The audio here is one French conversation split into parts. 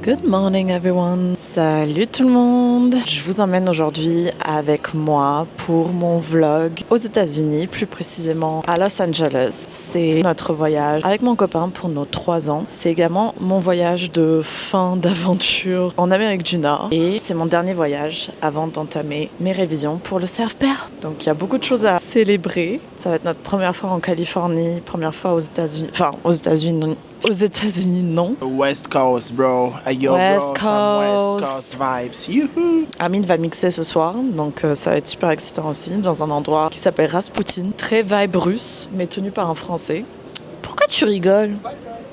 Good morning everyone. Salut tout le monde. Je vous emmène aujourd'hui avec moi pour mon vlog aux États-Unis, plus précisément à Los Angeles. C'est notre voyage avec mon copain pour nos 3 ans. C'est également mon voyage de fin d'aventure en Amérique du Nord. Et c'est mon dernier voyage avant d'entamer mes révisions pour le CFPR. Donc il y a beaucoup de choses à célébrer. Ça va être notre première fois en Californie, première fois aux États-Unis. Enfin, aux États-Unis, non. West Coast, bro. Yo, West bro, some Coast. West Coast vibes. Youhou. Amine va mixer ce soir, donc ça va être super excitant aussi, dans un endroit qui s'appelle Rasputin. Très vibe russe, mais tenu par un Français. Pourquoi tu rigoles ?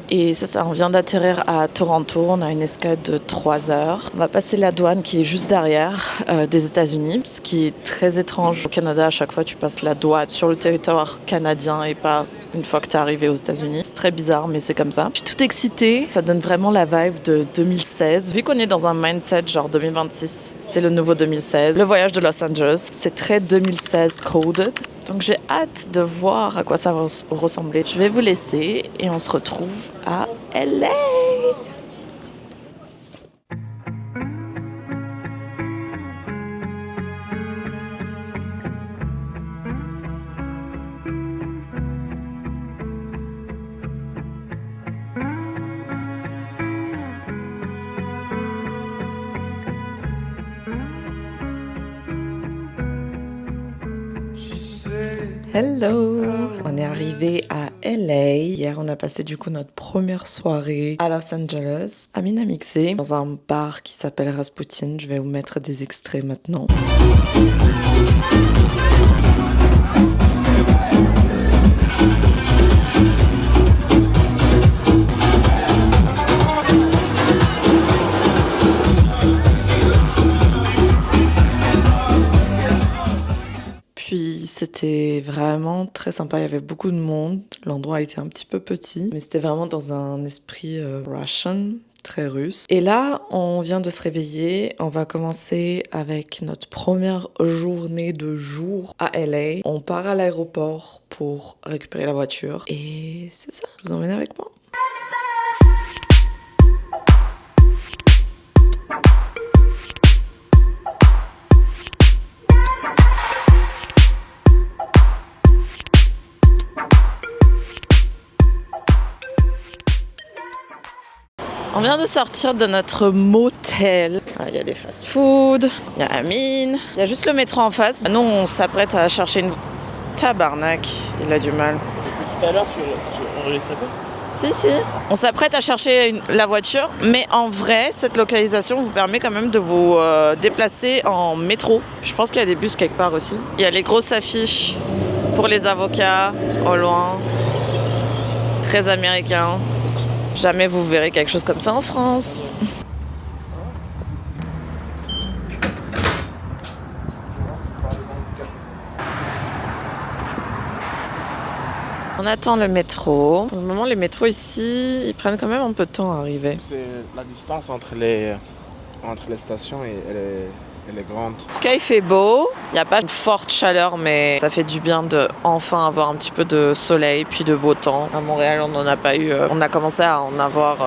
Et ça, on vient d'atterrir à Toronto, on a une escale de 3 heures. On va passer la douane qui est juste derrière des États-Unis, ce qui est très étrange. Au Canada, à chaque fois, tu passes la douane sur le territoire canadien et pas une fois que tu es arrivé aux États-Unis. C'est très bizarre, mais c'est comme ça. Je suis toute excitée, ça donne vraiment la vibe de 2016. Vu qu'on est dans un mindset genre 2026, c'est le nouveau 2016. Le voyage de Los Angeles, c'est très 2016 coded. Donc j'ai hâte de voir à quoi ça va ressembler. Je vais vous laisser et on se retrouve à LA. Hello! On est arrivé à LA. Hier, on a passé du coup notre première soirée à Los Angeles. Amine a mixé dans un bar qui s'appelle Rasputin. Je vais vous mettre des extraits maintenant. C'était vraiment très sympa, il y avait beaucoup de monde, l'endroit était un petit peu petit, mais c'était vraiment dans un esprit Russian, très russe. Et là, on vient de se réveiller, on va commencer avec notre première journée de jour à LA. On part à l'aéroport pour récupérer la voiture et c'est ça, je vous emmène avec moi. On vient de sortir de notre motel. Il y a des fast-food, il y a Amine, il y a juste le métro en face. Nous, on s'apprête à chercher une... Tabarnak, il a du mal. Tout à l'heure, tu enregistrais pas? Si. On s'apprête à chercher la voiture, mais en vrai, cette localisation vous permet quand même de vous déplacer en métro. Je pense qu'il y a des bus quelque part aussi. Il y a les grosses affiches pour les avocats, au loin. Très américain. Jamais vous verrez quelque chose comme ça en France. On attend le métro. Pour le moment, les métros ici, ils prennent quand même un peu de temps à arriver. C'est la distance entre les stations elle est grande. En tout cas, il fait beau. Il n'y a pas de forte chaleur, mais ça fait du bien de enfin avoir un petit peu de soleil puis de beau temps. À Montréal, on n'en a pas eu. On a commencé à en avoir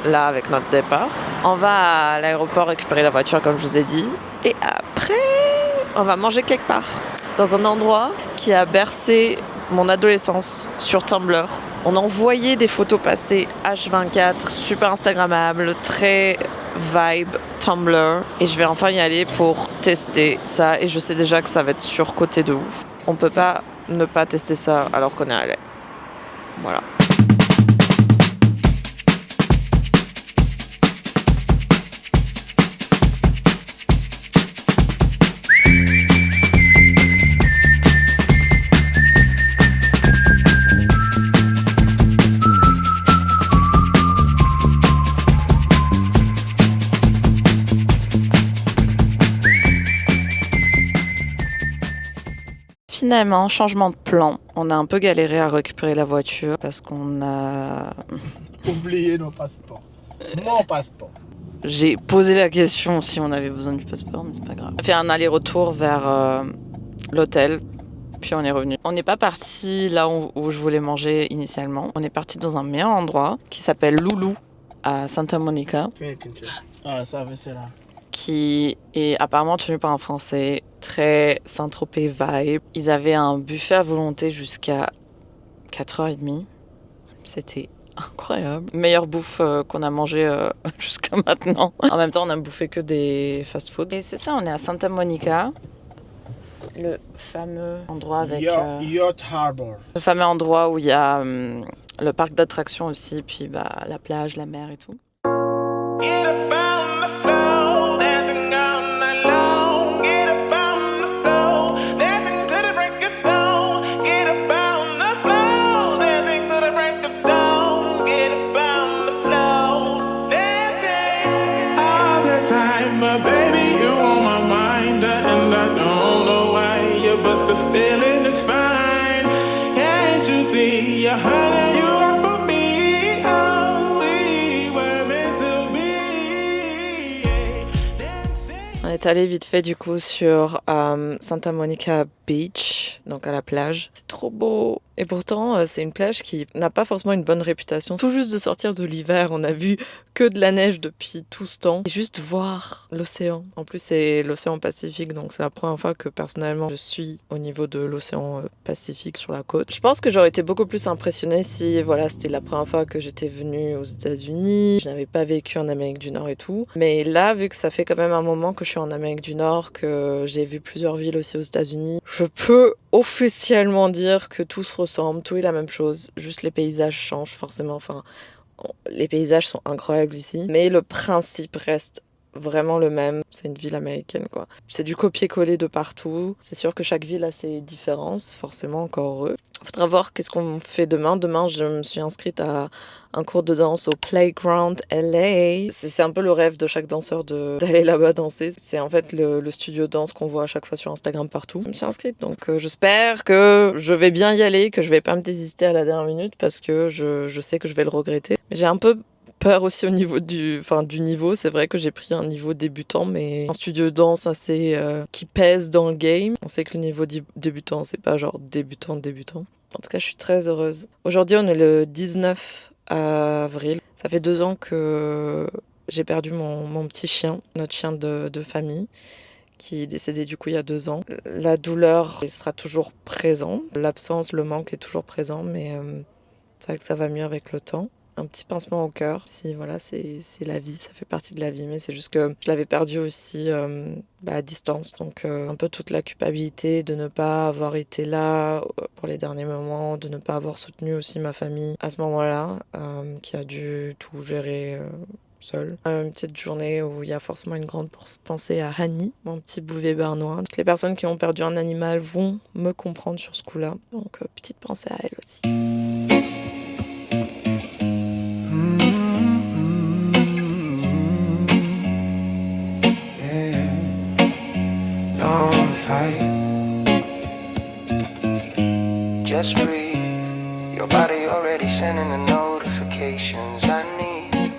là avec notre départ. On va à l'aéroport récupérer la voiture, comme je vous ai dit. Et après, on va manger quelque part. Dans un endroit qui a bercé mon adolescence sur Tumblr. On envoyait des photos passées H24, super instagrammable, très vibe Tumblr. Et je vais enfin y aller pour tester ça. Et je sais déjà que ça va être surcoté de ouf. On peut pas ne pas tester ça alors qu'on est à LA. Voilà. Finalement, changement de plan. On a un peu galéré à récupérer la voiture parce qu'on a... Oubliez nos passeports. Mon passeport. J'ai posé la question si on avait besoin du passeport, mais c'est pas grave. On a fait un aller-retour vers l'hôtel, puis on est revenu. On n'est pas parti là où je voulais manger initialement. On est parti dans un meilleur endroit qui s'appelle Loulou à Santa Monica, Ah, ça, c'est là. qui est apparemment tenu par un Français, très Saint-Tropez vibe. Ils avaient un buffet à volonté jusqu'à 4h30. C'était incroyable. Meilleure bouffe qu'on a mangé jusqu'à maintenant. En même temps, on a bouffé que des fast-food. Et c'est ça, on est à Santa Monica. Le fameux endroit avec... Yacht Harbor. Le fameux endroit où il y a le parc d'attractions aussi, puis la plage, la mer et tout. Get up on the floor, dancing all night long. Get up on the floor, dancing to the break of dawn. Get up on the floor, dancing to the break of dawn. Get up on the floor, dancing. All the time, my baby, you on my mind, and I don't know why, but the feeling is fine. Can't you see, honey, you are for me? Oh, we were meant to be. Dancing. On est allé vite fait du coup sur Santa Monica Beach, donc à la plage. C'est trop beau. Et pourtant, c'est une plage qui n'a pas forcément une bonne réputation. Tout juste de sortir de l'hiver, on a vu que de la neige depuis tout ce temps. Et juste voir l'océan. En plus, c'est l'océan Pacifique, donc c'est la première fois que personnellement je suis au niveau de l'océan Pacifique sur la côte. Je pense que j'aurais été beaucoup plus impressionnée si c'était la première fois que j'étais venue aux États-Unis. Je n'avais pas vécu en Amérique du Nord et tout. Mais là, vu que ça fait quand même un moment que je suis en Amérique du Nord, que j'ai vu plusieurs villes aussi aux États-Unis, je peux officiellement dire que tout se ressemble, tout est la même chose, juste les paysages changent forcément. Enfin, les paysages sont incroyables ici, mais le principe reste vraiment le même. C'est une ville américaine, quoi. C'est du copier-coller de partout. C'est sûr que chaque ville a ses différences, forcément, encore heureux. Faudra voir qu'est-ce qu'on fait demain. Demain, je me suis inscrite à un cours de danse au Playground LA. C'est un peu le rêve de chaque danseur d'aller là-bas danser. C'est en fait le studio de danse qu'on voit à chaque fois sur Instagram partout. Je me suis inscrite, donc j'espère que je vais bien y aller, que je vais pas me désister à la dernière minute parce que je sais que je vais le regretter. Mais j'ai un peu peur aussi au niveau du niveau. C'est vrai que j'ai pris un niveau débutant, mais un studio de danse assez qui pèse dans le game. On sait que le niveau débutant, c'est pas genre débutant. En tout cas, je suis très heureuse. Aujourd'hui, on est le 19 avril. Ça fait 2 ans que j'ai perdu mon petit chien, notre chien de famille, qui est décédé du coup il y a 2 ans. La douleur sera toujours présente. L'absence, le manque est toujours présent, mais c'est vrai que ça va mieux avec le temps. Un petit pincement au cœur, si voilà, c'est la vie, ça fait partie de la vie, mais c'est juste que je l'avais perdu aussi à distance, donc un peu toute la culpabilité de ne pas avoir été là pour les derniers moments, de ne pas avoir soutenu aussi ma famille à ce moment-là, qui a dû tout gérer seule. Une petite journée où il y a forcément une grande pensée à Hani, mon petit bouvier bernois. Toutes les personnes qui ont perdu un animal vont me comprendre sur ce coup-là, donc petite pensée à elle aussi. Just breathe. Your body already sending the notifications I need.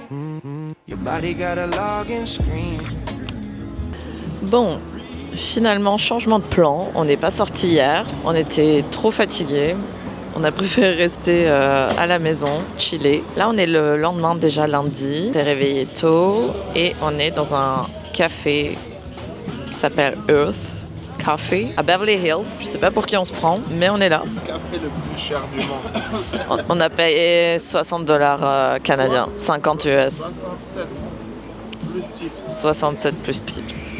Your body got a login screen. Bon, finalement, changement de plan. On n'est pas sorti hier. On était trop fatigués. On a préféré rester à la maison, chiller. Là, on est le lendemain, déjà lundi. On s'est réveillé tôt et on est dans un café qui s'appelle Earth Café à Beverly Hills. Je sais pas pour qui on se prend, mais on est là. Le café le plus cher du monde. On a payé $60 canadiens, 50 US. 67 plus tips. 67 plus tips.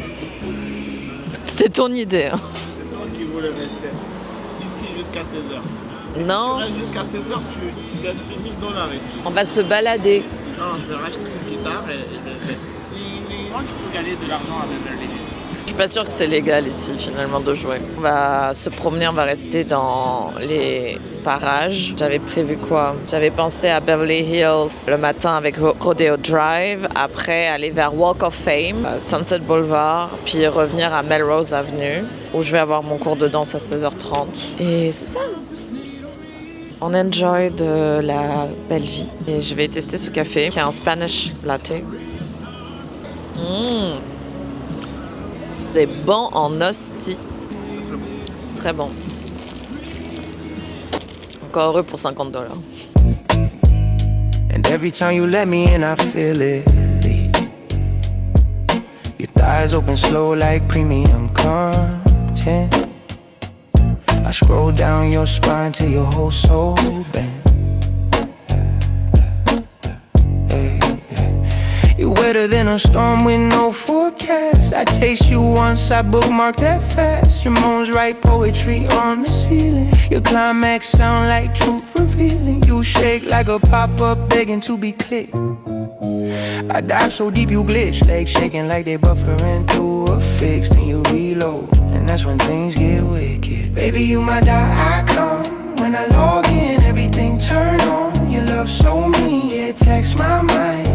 C'était ton idée. Hein. C'est toi qui voulais rester ici jusqu'à 16h. Et Non. Si tu restes jusqu'à 16h, tu gaspilles $1000 ici. On va se balader. Non, je vais racheter une guitare et je vais faire. Moi, tu peux gagner de l'argent à Beverly Hills. Je suis pas sûre que c'est légal ici finalement de jouer. On va se promener, on va rester dans les parages. J'avais prévu quoi? J'avais pensé à Beverly Hills le matin avec Rodeo Drive, après aller vers Walk of Fame, Sunset Boulevard, puis revenir à Melrose Avenue où je vais avoir mon cours de danse à 16h30. Et c'est ça. On enjoy de la belle vie. Et je vais tester ce café qui est un Spanish latte. C'est bon en hostie. C'est très bon. Encore heureux pour $50. And Every time you let me in, I feel it. Your thighs open slow like premium content. I scroll down your spine till your whole soul bend. You're wetter than a storm with no forecast. I taste you once, I bookmark that fast. Your moans write poetry on the ceiling. Your climax sound like truth revealing. You shake like a pop-up begging to be clicked. I dive so deep you glitch, legs shaking like they buffering through a fix. Then you reload, and that's when things get wicked. Baby, you my icon. When I log in, everything turn on. Your love so mean, yeah, it takes my mind.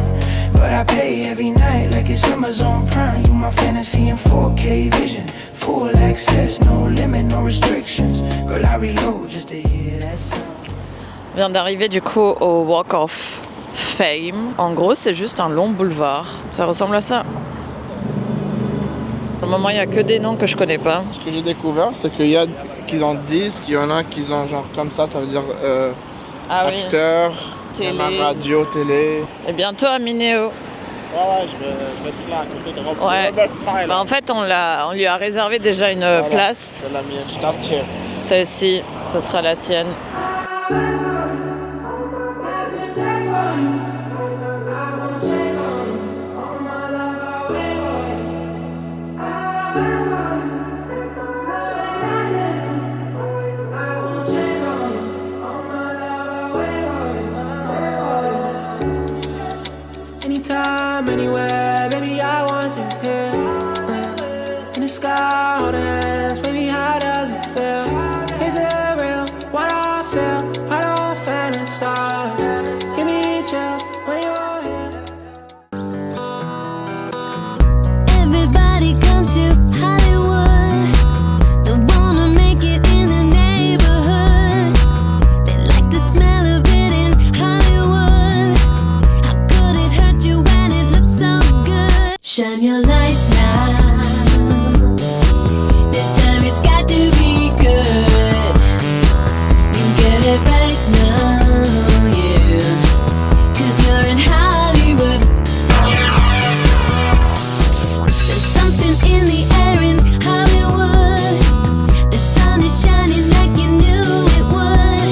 But I pay every night like it's Amazon Prime. You my fantasy in 4K vision. Full access, no limit, no restrictions. Girl, I reload just to hear that sound. On vient d'arriver du coup au Walk of Fame. En gros, c'est juste un long boulevard. Ça ressemble à ça. Pour le moment, il n'y a que des noms que je connais pas. Ce que j'ai découvert, c'est qu'il y a qu'ils ont 10, qu'il y en a qui ont genre comme ça veut dire acteur, Télé. radio, télé. Et bientôt à Mineo. Ouais, je vais être là à côté de Ouais. Robert Tyler. Bah, en fait, on lui a réservé déjà une place. C'est la mienne, je t'assure. Celle-ci, ça sera la sienne. Anytime, anywhere, baby, I want you here. In the sky, hold hands, baby, how does it feel? Is it real? What I feel? I don't fantasize. Give me chills when you're here. Everybody comes to Hollywood. They wanna make it in the neighborhood. They like the smell of it in Hollywood. How could it hurt you when it looks so good? Shine your light now. This time it's got to be good. You get it right now, yeah. 'Cause you're in Hollywood. There's something in the air in Hollywood. The sun is shining like you knew it would.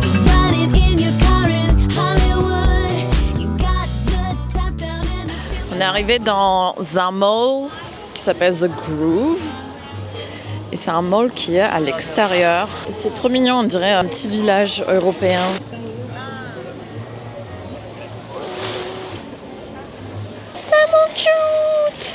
You're riding in your car in Hollywood. You got good time down and it feels. On est arrivé dans un mall qui s'appelle The Groove. Et c'est un mall qui est à l'extérieur. Et c'est trop mignon, on dirait un petit village européen. Tellement cute!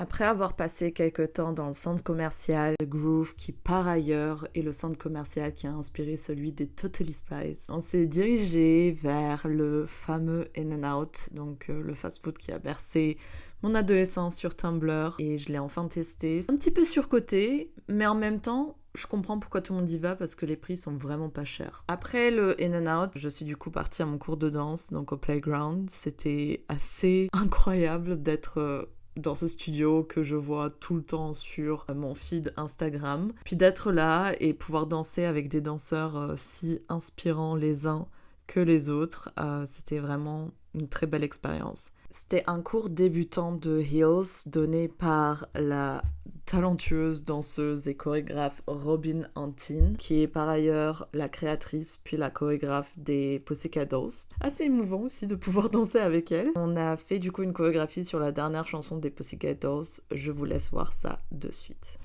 Après avoir passé quelques temps dans le centre commercial The Groove, qui par ailleurs est le centre commercial qui a inspiré celui des Totally Spies, on s'est dirigé vers le fameux In-N-Out, donc le fast-food qui a bercé mon adolescence sur Tumblr, et je l'ai enfin testé. C'est un petit peu surcoté, mais en même temps, je comprends pourquoi tout le monde y va parce que les prix sont vraiment pas chers. Après le In-N-Out, je suis du coup partie à mon cours de danse, donc au Playground. C'était assez incroyable d'être dans ce studio que je vois tout le temps sur mon feed Instagram. Puis d'être là et pouvoir danser avec des danseurs si inspirants les uns que les autres, c'était vraiment une très belle expérience. C'était un cours débutant de Heels donné par la talentueuse danseuse et chorégraphe Robin Antin, qui est par ailleurs la créatrice puis la chorégraphe des Pussycat Dolls. Assez émouvant aussi de pouvoir danser avec elle. On a fait du coup une chorégraphie sur la dernière chanson des Pussycat Dolls. Je vous laisse voir ça de suite.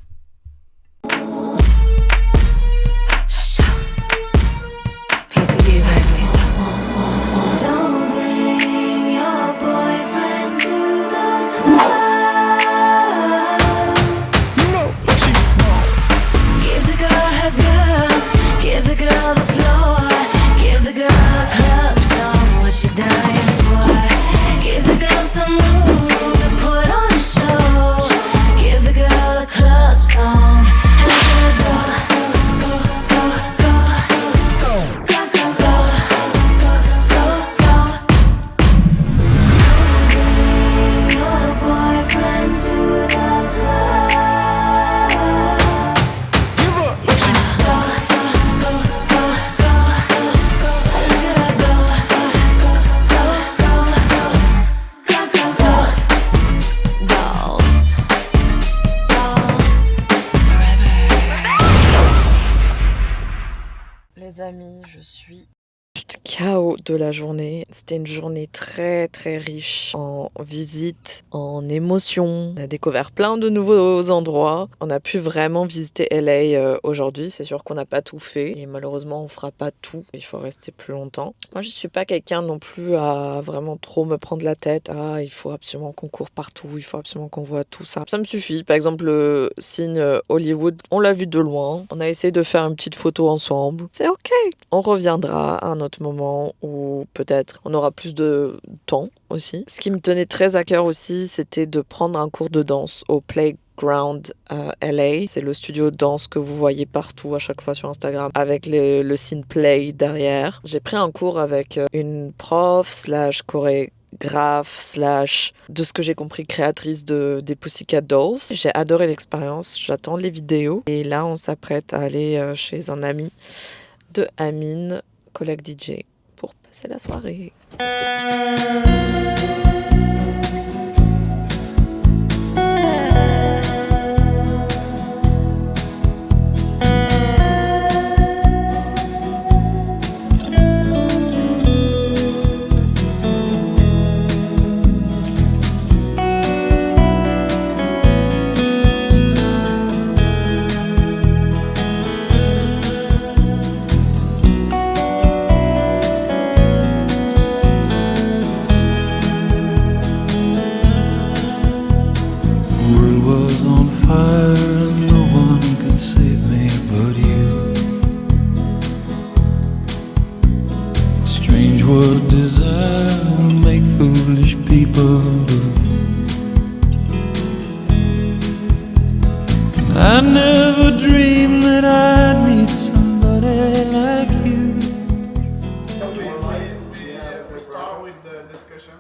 PCB, baby. Don't bring your boyfriend to the club. Give the girl her girls. Give the girl the floor. Give the girl a club song, what she's dying for. Give the girl some room to put on a show. Give the girl a club song. And look at her go. les amis, je suis KO de la journée. C'était une journée très très riche en visites, en émotions. On a découvert plein de nouveaux endroits. On a pu vraiment visiter LA aujourd'hui. C'est sûr qu'on n'a pas tout fait et malheureusement on fera pas tout. Il faut rester plus longtemps. Moi je suis pas quelqu'un non plus à vraiment trop me prendre la tête. Ah, il faut absolument qu'on court partout, il faut absolument qu'on voit tout ça. Ça me suffit. Par exemple le signe Hollywood, on l'a vu de loin. On a essayé de faire une petite photo ensemble. C'est ok. On reviendra à un autre moment où peut-être on aura plus de temps aussi. Ce qui me tenait très à cœur aussi, c'était de prendre un cours de danse au Playground LA. C'est le studio de danse que vous voyez partout à chaque fois sur Instagram avec le signe Play derrière. J'ai pris un cours avec une prof / chorégraphe / de ce que j'ai compris créatrice des Pussycat Dolls. J'ai adoré l'expérience, j'attends les vidéos et là on s'apprête à aller chez un ami de Amine, collègue DJ, pour passer la soirée. I never dreamed that I'd meet somebody like you. We start with the discussion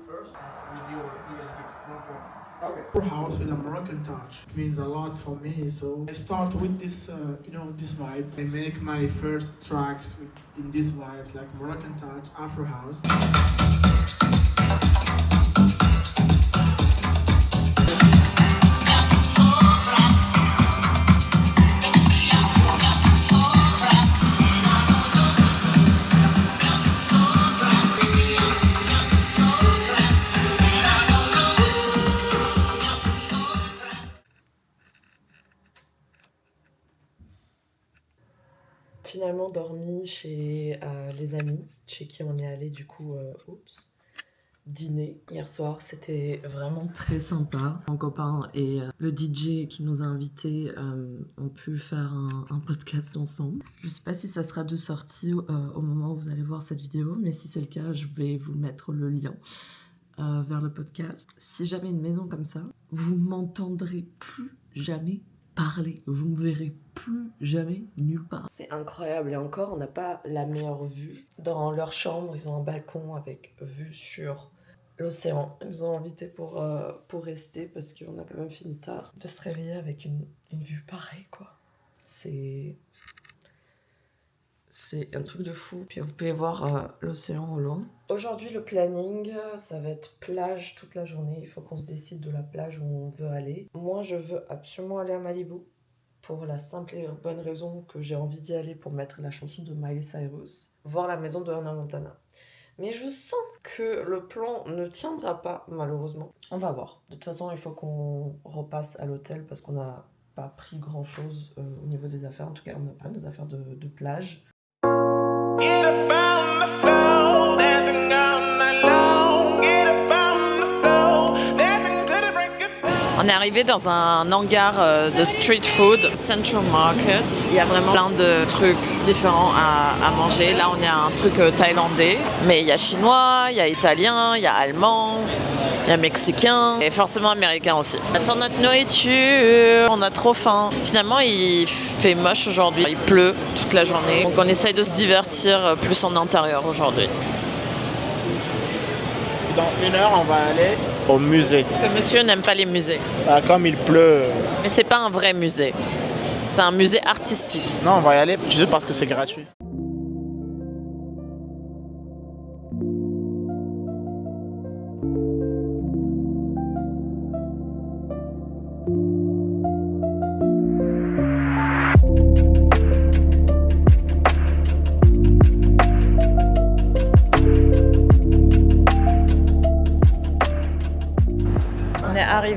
first. Video no problem. Okay. House with a Moroccan touch. It means a lot for me, so I start with this, this vibe. I make my first tracks in this vibe, like Moroccan touch, Afro house. Finalement dormi chez les amis, chez qui on est allé du coup, dîner. Hier soir, c'était vraiment très sympa. Mon copain et le DJ qui nous a invités ont pu faire un podcast ensemble. Je sais pas si ça sera de sortie au moment où vous allez voir cette vidéo, mais si c'est le cas, je vais vous mettre le lien vers le podcast. Si j'avais une maison comme ça, vous m'entendrez plus jamais parler. Vous me verrez plus jamais nulle part. C'est incroyable. Et encore, on n'a pas la meilleure vue. Dans leur chambre, ils ont un balcon avec vue sur l'océan. Ils nous ont invités pour rester parce qu'on a quand même fini tard. De se réveiller avec une vue pareille, quoi. C'est un truc de fou. Puis vous pouvez voir l'océan au loin. Aujourd'hui, le planning, ça va être plage toute la journée. Il faut qu'on se décide de la plage où on veut aller. Moi, je veux absolument aller à Malibu pour la simple et bonne raison que j'ai envie d'y aller pour mettre la chanson de Miley Cyrus, voir la maison de Hannah Montana. Mais je sens que le plan ne tiendra pas, malheureusement. On va voir. De toute façon, il faut qu'on repasse à l'hôtel parce qu'on n'a pas pris grand-chose au niveau des affaires. En tout cas, on n'a pas nos affaires de plage. Get up on the floor, dancing all night long. Get up on the floor, dancing till the break of dawn. On est arrivé dans un hangar de street food, Central Market. Il y a vraiment plein de trucs différents à manger. Là, on est à un truc thaïlandais. Mais il y a chinois, il y a italien, il y a allemand, il y a mexicain et forcément américain aussi. On attend notre nourriture, on a trop faim. Finalement, il fait moche aujourd'hui. Il pleut toute la journée. Donc on essaye de se divertir plus en intérieur aujourd'hui. Dans 1 heure, on va aller au musée. Le monsieur n'aime pas les musées. Comme il pleut. Mais c'est pas un vrai musée. C'est un musée artistique. Non, on va y aller juste parce que c'est gratuit.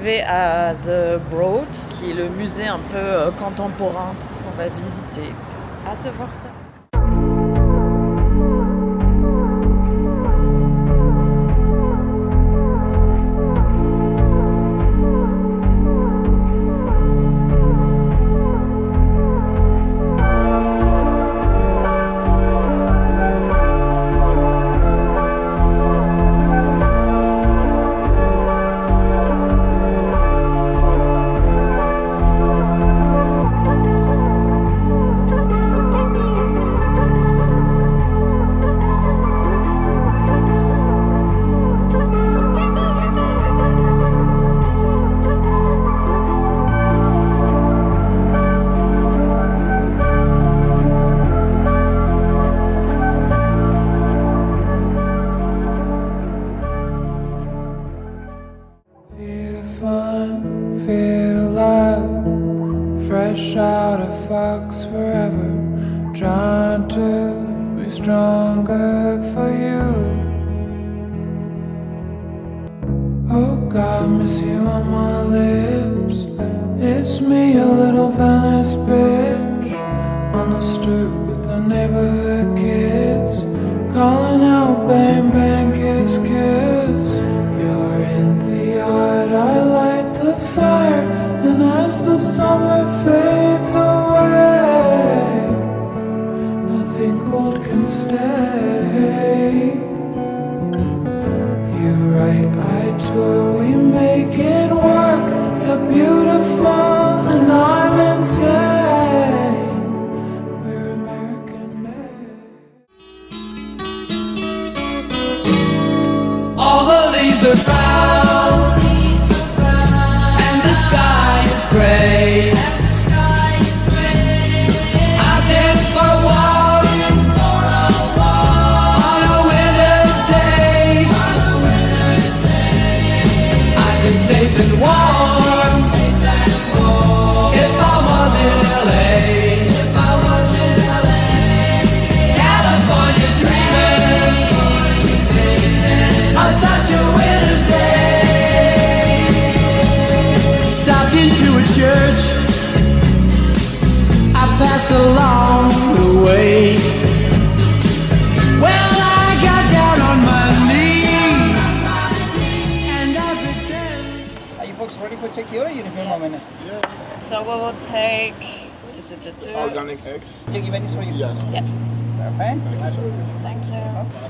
arrivé à The Broad, qui est le musée un peu contemporain qu'on va visiter. Hâte de voir ça. Fresh out of Fox forever, trying to be stronger for you. Oh God, miss you on my lips. It's me, a little Venice bitch, on the stoop with the neighborhood kids, calling out bang bang kiss kiss. You're in the yard, I light the fire, and as the summer fades away, nothing cold can stay. You're right, I tour, we make it work. You're beautiful and I'm insane. We're American made. All the leaves are brown, and the sky is gray. Out there for a walk on a winter's day. I'd be safe and warm if I was in LA. California dreaming on such a winter's day. Stopped into a church, I passed along the way. Well, I got down on my knees and I pretend. Are you folks ready for tequila? You need a few more minutes. So we will take Organic eggs. Do you give any for you? Yes. Yes. Perfect. Thank you.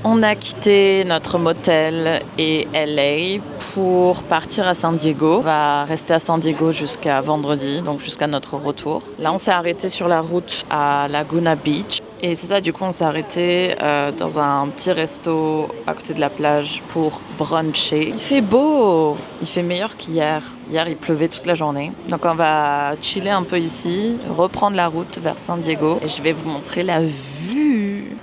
On a quitté notre motel et LA pour partir à San Diego. On va rester à San Diego jusqu'à vendredi, donc jusqu'à notre retour. Là, on s'est arrêté sur la route à Laguna Beach. Et c'est ça, du coup, on s'est arrêté dans un petit resto à côté de la plage pour bruncher. Il fait beau, il fait meilleur qu'hier. Hier, il pleuvait toute la journée. Donc on va chiller un peu ici, reprendre la route vers San Diego. Et je vais vous montrer la vue.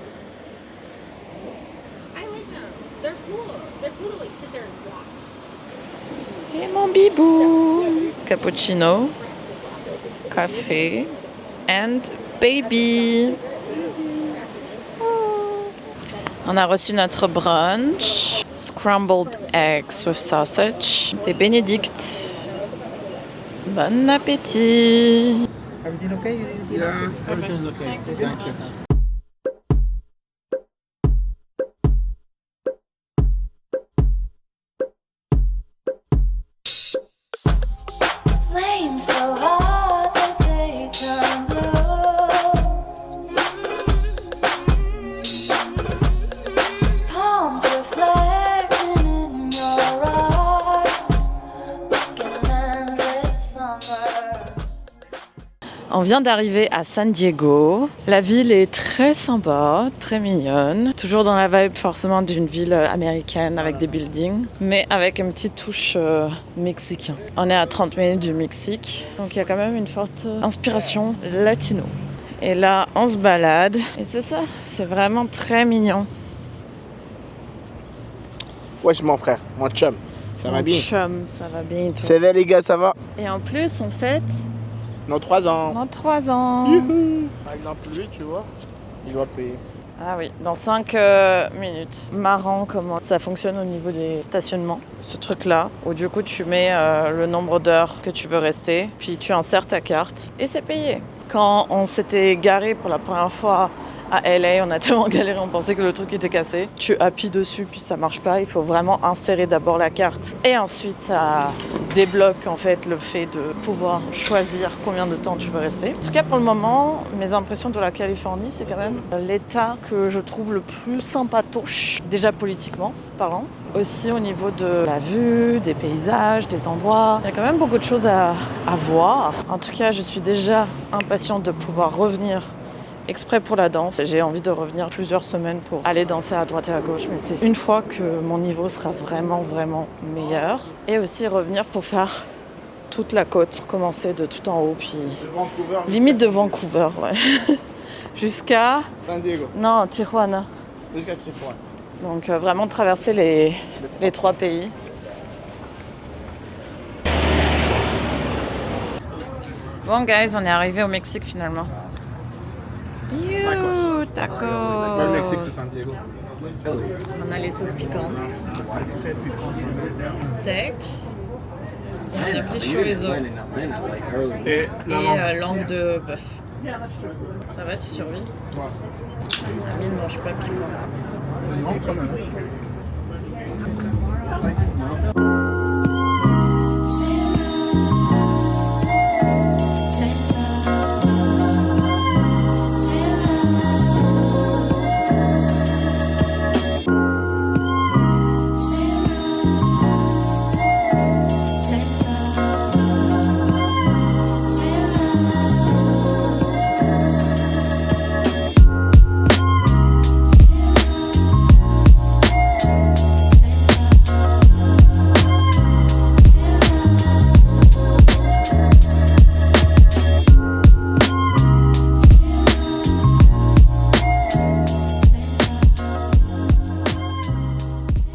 I like them. They're cool. They're cool to like sit there and watch. Et mon bibou. Cappuccino, café, and baby. On a reçu notre brunch, scrambled eggs with sausage, des bénédicts. Bon appétit! Everything okay? Yeah, Everything's okay. thank you. Flames so hot that they turn blue. Palms reflecting in your eyes, like an endless summer. On vient d'arriver à San Diego. La ville est très sympa, très mignonne. Toujours dans la vibe forcément d'une ville américaine avec des buildings, mais avec une petite touche mexicaine. On est à 30 minutes du Mexique, donc il y a quand même une forte inspiration latino. Et là, on se balade, et c'est ça, c'est vraiment très mignon. Wesh mon frère, mon chum, ça va Mon bien? chum, ça va bien. et toi? C'est vrai les gars, ça va? Et en plus, on fête Nos 3 ans. nos 3 ans. Youhou. Par exemple lui, tu vois, il doit payer. Ah oui, dans 5 minutes. Marrant comment ça fonctionne au niveau des stationnements, ce truc-là, où du coup tu mets le nombre d'heures que tu veux rester, puis tu insères ta carte et c'est payé. Quand on s'était garé pour la première fois à LA, on a tellement galéré, on pensait que le truc était cassé. Tu appuies dessus puis ça marche pas, il faut vraiment insérer d'abord la carte. Et ensuite ça débloque en fait le fait de pouvoir choisir combien de temps tu veux rester. En tout cas pour le moment, mes impressions de la Californie, c'est quand même l'état que je trouve le plus sympatoche, déjà politiquement parlant. Aussi au niveau de la vue, des paysages, des endroits. Il y a quand même beaucoup de choses à voir. En tout cas, je suis déjà impatiente de pouvoir revenir exprès pour la danse. J'ai envie de revenir plusieurs semaines pour aller danser à droite et à gauche, mais c'est une fois que mon niveau sera vraiment meilleur. Et aussi revenir pour faire toute la côte, commencer de tout en haut, puis limite de Vancouver, ouais. Jusqu'à San Diego. Non, Tijuana. Jusqu'à Tijuana. Donc vraiment traverser les 3 pays. Bon guys, on est arrivé au Mexique finalement. Youhou, tacos. C'est pas le Mexique, c'est San Diego. On a les sauces piquantes. Très piquant. Steak. On a pris chorizo. Et Et langue de bœuf. Ça va, tu survis? Ouais. Ami ne mange pas piquant. Non, quand même.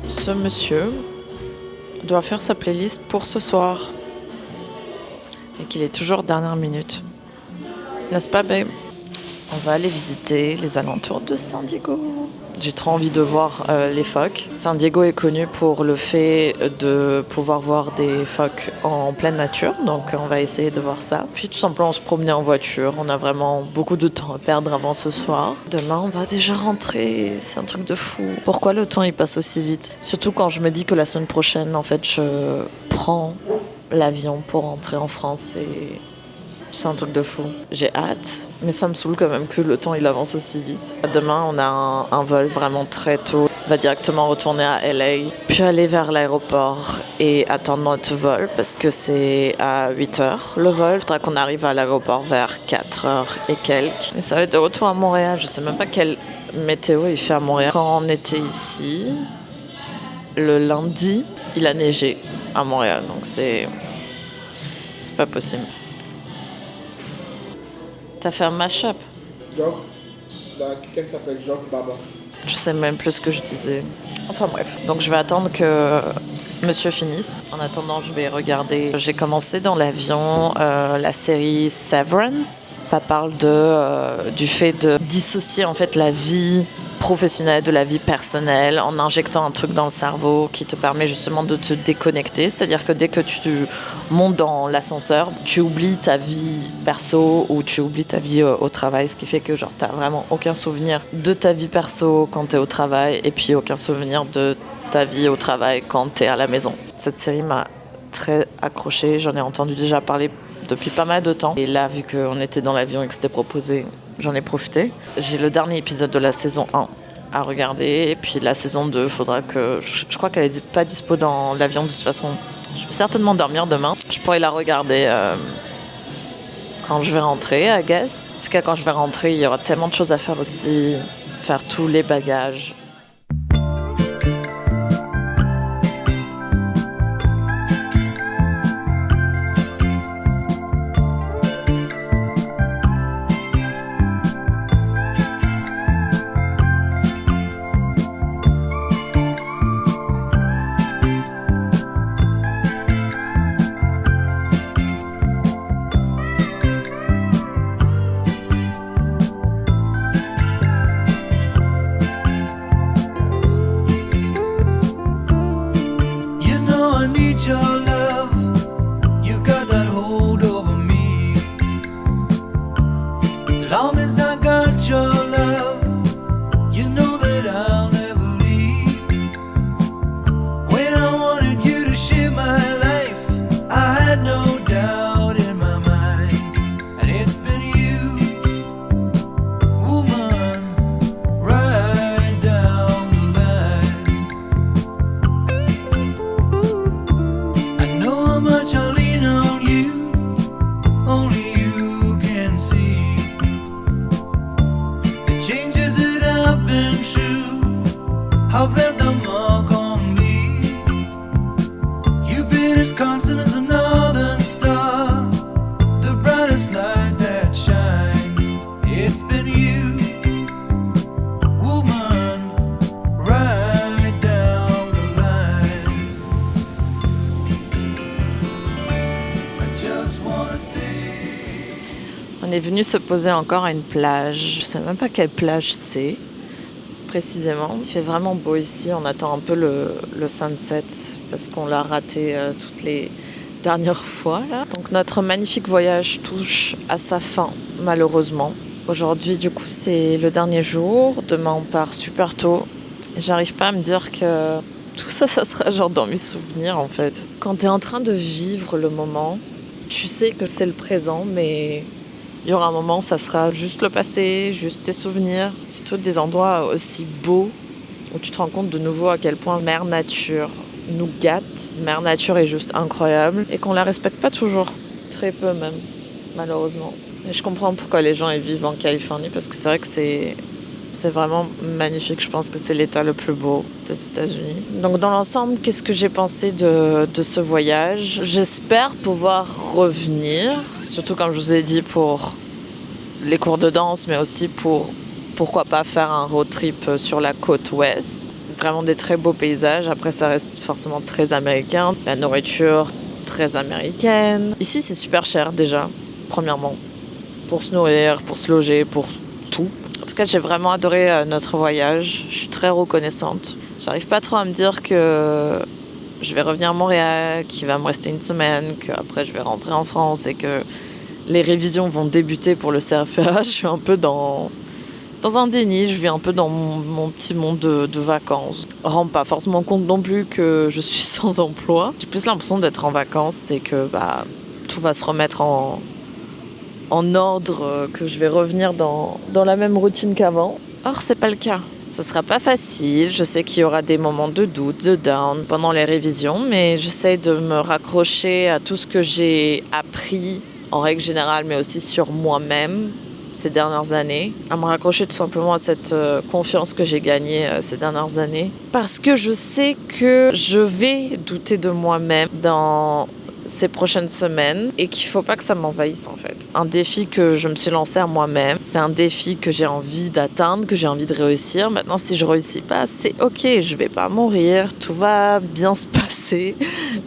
Ce monsieur doit faire sa playlist pour ce soir et qu'il est toujours dernière minute. N'est-ce pas, babe? On va aller visiter les alentours de San Diego. J'ai trop envie de voir les phoques. San Diego est connu pour le fait de pouvoir voir des phoques en pleine nature, donc on va essayer de voir ça. Puis tout simplement se promener en voiture. On a vraiment beaucoup de temps à perdre avant ce soir. Demain, on va déjà rentrer. C'est un truc de fou. Pourquoi le temps il passe aussi vite? Surtout quand je me dis que la semaine prochaine, en fait, je prends l'avion pour rentrer en France et c'est un truc de fou. J'ai hâte, mais ça me saoule quand même que le temps il avance aussi vite. Demain, on a un vol vraiment très tôt. On va directement retourner à LA, puis aller vers l'aéroport et attendre notre vol parce que c'est à 8h le vol. Il faudra qu'on arrive à l'aéroport vers 4h et quelques. Et ça va être de retour à Montréal. Je sais même pas quelle météo il fait à Montréal. Quand on était ici, le lundi, il a neigé à Montréal. Donc c'est pas possible. T'as fait un mash-up? Jog. Quelqu'un qui s'appelle Jog Baba. Je sais même plus ce que je disais. Enfin bref. Donc je vais attendre que monsieur finisse. En attendant, je vais regarder. J'ai commencé dans l'avion la série Severance. Ça parle du fait de dissocier en fait la vie professionnelle de la vie personnelle en injectant un truc dans le cerveau qui te permet justement de te déconnecter. C'est-à-dire que dès que tu montes dans l'ascenseur, tu oublies ta vie perso ou tu oublies ta vie au travail, ce qui fait que genre t'as vraiment aucun souvenir de ta vie perso quand t'es au travail et puis aucun souvenir de ta vie au travail quand t'es à la maison. Cette série m'a très accrochée, j'en ai entendu déjà parler depuis pas mal de temps. Et là, vu qu'on était dans l'avion et que c'était proposé, j'en ai profité. J'ai le dernier épisode de la saison 1 à regarder. Et puis la saison 2, faudra que... Je crois qu'elle n'est pas dispo dans l'avion de toute façon. Je vais certainement dormir demain. Je pourrais la regarder quand je vais rentrer, I guess. En tout cas, quand je vais rentrer, il y aura tellement de choses à faire aussi. Faire tous les bagages. long as I got your love, you know that I'll never leave. When I wanted you to share my life, I had no doubt in my mind. And it's been you, woman, right down the line. I know how much I lean on you, only you can see the changes that I've been through have left a mark on me. You've been as constant as a northern star, the brightest light that shines. It's been you, woman, right down the line. I just wanna say On est venu se poser encore à une plage. Je sais même pas quelle plage c'est précisément. Il fait vraiment beau ici. On attend un peu le sunset parce qu'on l'a raté toutes les dernières fois là. Donc notre magnifique voyage touche à sa fin malheureusement. Aujourd'hui du coup c'est le dernier jour. Demain on part super tôt. Et j'arrive pas à me dire que tout ça sera genre dans mes souvenirs en fait. Quand t'es en train de vivre le moment, tu sais que c'est le présent mais il y aura un moment où ça sera juste le passé, juste tes souvenirs. C'est tous des endroits aussi beaux où tu te rends compte de nouveau à quel point Mère Nature nous gâte. Mère Nature est juste incroyable et qu'on la respecte pas toujours. Très peu même, malheureusement. Et je comprends pourquoi les gens y vivent en Californie parce que c'est vrai que c'est vraiment magnifique. Je pense que c'est l'état le plus beau des États-Unis. Donc dans l'ensemble, qu'est-ce que j'ai pensé de ce voyage ? J'espère pouvoir revenir, surtout comme je vous ai dit pour les cours de danse, mais aussi pourquoi pas faire un road trip sur la côte ouest. Vraiment des très beaux paysages. Après, ça reste forcément très américain. La nourriture, très américaine. Ici, c'est super cher déjà, premièrement. Pour se nourrir, pour se loger, pour tout. En tout cas, j'ai vraiment adoré notre voyage. Je suis très reconnaissante. J'arrive pas trop à me dire que je vais revenir à Montréal, qu'il va me rester une semaine, qu'après je vais rentrer en France et que les révisions vont débuter pour le CRFPA. Je suis un peu dans un déni. Je vis un peu dans mon petit monde de vacances. Je ne rends pas forcément compte non plus que je suis sans emploi. J'ai plus l'impression d'être en vacances, c'est que tout va se remettre en ordre, que je vais revenir dans la même routine qu'avant. Or, c'est pas le cas. Ça sera pas facile. Je sais qu'il y aura des moments de doute, de down pendant les révisions, mais j'essaie de me raccrocher à tout ce que j'ai appris en règle générale, mais aussi sur moi-même ces dernières années. À me raccrocher tout simplement à cette confiance que j'ai gagnée ces dernières années. Parce que je sais que je vais douter de moi-même dans ces prochaines semaines et qu'il faut pas que ça m'envahisse en fait. Un défi que je me suis lancé à moi-même, c'est un défi que j'ai envie d'atteindre, que j'ai envie de réussir. Maintenant, si je réussis pas, c'est ok, je vais pas mourir, tout va bien se passer,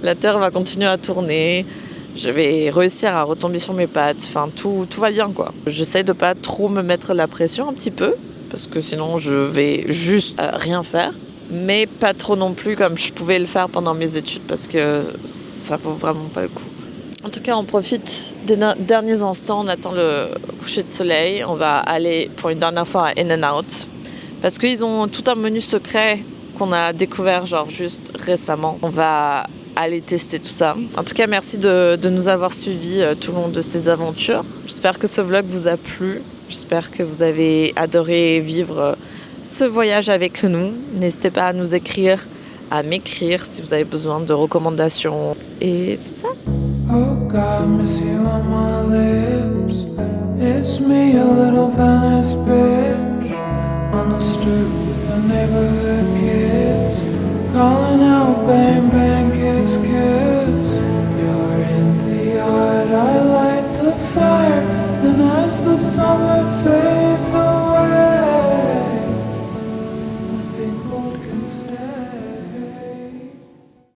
la Terre va continuer à tourner, je vais réussir à retomber sur mes pattes, enfin tout va bien quoi. J'essaie de pas trop me mettre la pression un petit peu, parce que sinon je vais juste rien faire. Mais pas trop non plus comme je pouvais le faire pendant mes études parce que ça vaut vraiment pas le coup. En tout cas, on profite des derniers instants, on attend le coucher de soleil. On va aller pour une dernière fois à In-N-Out parce qu'ils ont tout un menu secret qu'on a découvert genre juste récemment. On va aller tester tout ça. En tout cas, merci de nous avoir suivis tout le long de ces aventures. J'espère que ce vlog vous a plu. J'espère que vous avez adoré vivre ce voyage avec nous. N'hésitez pas à nous écrire, à m'écrire si vous avez besoin de recommandations. Et c'est ça. Oh God, miss you on my lips. It's me, a little Venice bitch. On the street with the neighborhood kids. Calling out bang bang kiss kiss.